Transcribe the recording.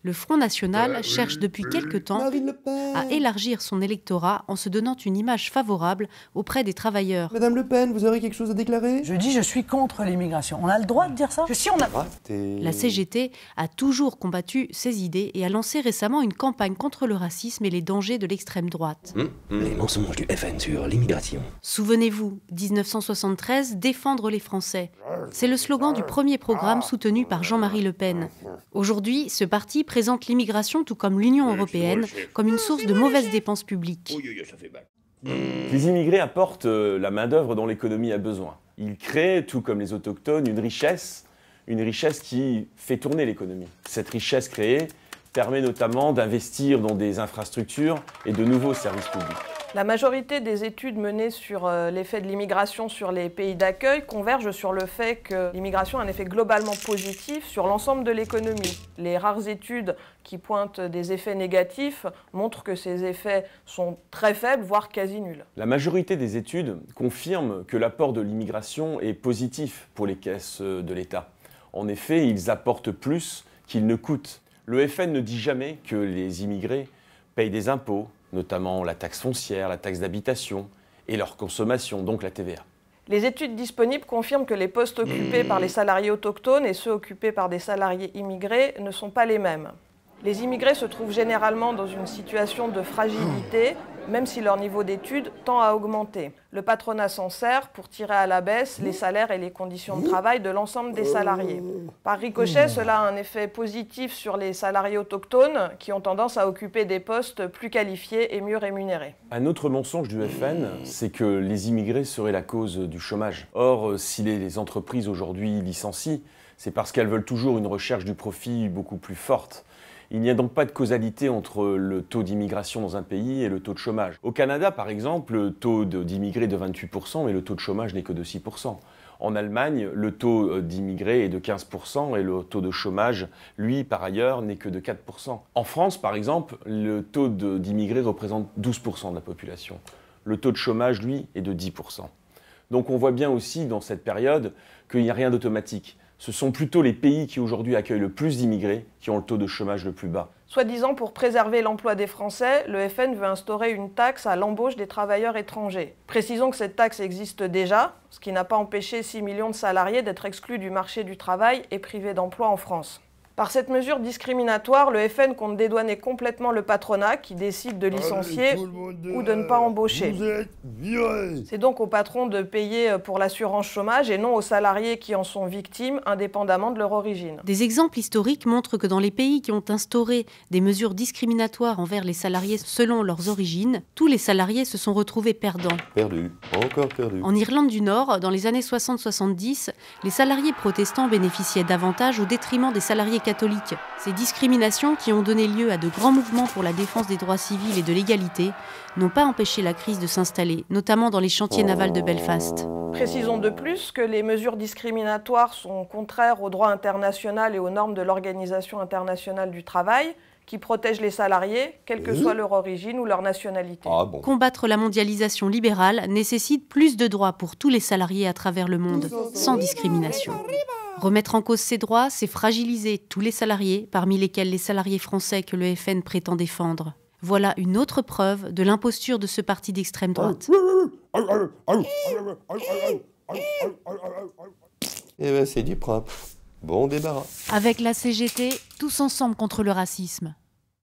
Le Front National cherche depuis quelque temps à élargir son électorat en se donnant une image favorable auprès des travailleurs. Madame Le Pen, vous aurez quelque chose à déclarer? Je dis je suis contre l'immigration. On a le droit de dire ça? Si on a... La CGT a toujours combattu ces idées et a lancé récemment une campagne contre le racisme et les dangers de l'extrême droite. Les mensonges du FN sur l'immigration. Souvenez-vous, 1973, défendre les Français. C'est le slogan du premier programme soutenu par Jean-Marie Le Pen. Aujourd'hui, ce parti présente l'immigration, tout comme l'Union européenne, comme une source de mauvaises dépenses publiques. Les immigrés apportent la main-d'œuvre dont l'économie a besoin. Ils créent, tout comme les autochtones, une richesse qui fait tourner l'économie. Cette richesse créée permet notamment d'investir dans des infrastructures et de nouveaux services publics. La majorité des études menées sur l'effet de l'immigration sur les pays d'accueil convergent sur le fait que l'immigration a un effet globalement positif sur l'ensemble de l'économie. Les rares études qui pointent des effets négatifs montrent que ces effets sont très faibles, voire quasi nuls. La majorité des études confirment que l'apport de l'immigration est positif pour les caisses de l'État. En effet, ils apportent plus qu'ils ne coûtent. Le FN ne dit jamais que les immigrés payent des impôts, notamment la taxe foncière, la taxe d'habitation et leur consommation, donc la TVA. Les études disponibles confirment que les postes occupés par les salariés autochtones et ceux occupés par des salariés immigrés ne sont pas les mêmes. Les immigrés se trouvent généralement dans une situation de fragilité, même si leur niveau d'études tend à augmenter. Le patronat s'en sert pour tirer à la baisse les salaires et les conditions de travail de l'ensemble des salariés. Par ricochet, cela a un effet positif sur les salariés autochtones qui ont tendance à occuper des postes plus qualifiés et mieux rémunérés. Un autre mensonge du FN, c'est que les immigrés seraient la cause du chômage. Or, si les entreprises aujourd'hui licencient, c'est parce qu'elles veulent toujours une recherche du profit beaucoup plus forte. Il n'y a donc pas de causalité entre le taux d'immigration dans un pays et le taux de chômage. Au Canada, par exemple, le taux d'immigrés est de 28%, mais le taux de chômage n'est que de 6%. En Allemagne, le taux d'immigrés est de 15% et le taux de chômage, lui, par ailleurs, n'est que de 4%. En France, par exemple, le taux d'immigrés représente 12% de la population. Le taux de chômage, lui, est de 10%. Donc on voit bien aussi dans cette période qu'il n'y a rien d'automatique. Ce sont plutôt les pays qui aujourd'hui accueillent le plus d'immigrés qui ont le taux de chômage le plus bas. Soi-disant pour préserver l'emploi des Français, le FN veut instaurer une taxe à l'embauche des travailleurs étrangers. Précisons que cette taxe existe déjà, ce qui n'a pas empêché 6 millions de salariés d'être exclus du marché du travail et privés d'emploi en France. Par cette mesure discriminatoire, le FN compte dédouaner complètement le patronat qui décide de licencier ou de ne pas embaucher. C'est donc aux patrons de payer pour l'assurance chômage et non aux salariés qui en sont victimes, indépendamment de leur origine. Des exemples historiques montrent que dans les pays qui ont instauré des mesures discriminatoires envers les salariés selon leurs origines, tous les salariés se sont retrouvés perdants. Perdu, encore perdu. En Irlande du Nord, dans les années 60-70, les salariés protestants bénéficiaient davantage au détriment des salariés catholiques. Ces discriminations, qui ont donné lieu à de grands mouvements pour la défense des droits civils et de l'égalité, n'ont pas empêché la crise de s'installer, notamment dans les chantiers navals de Belfast. Précisons de plus que les mesures discriminatoires sont contraires au droit international et aux normes de l'Organisation internationale du travail, qui protègent les salariés, quelle que soit leur origine ou leur nationalité. Combattre la mondialisation libérale nécessite plus de droits pour tous les salariés à travers le monde, sans discrimination. Remettre en cause ces droits, c'est fragiliser tous les salariés, parmi lesquels les salariés français que le FN prétend défendre. Voilà une autre preuve de l'imposture de ce parti d'extrême droite. Eh ben c'est du propre. Bon débarras. Avec la CGT, tous ensemble contre le racisme.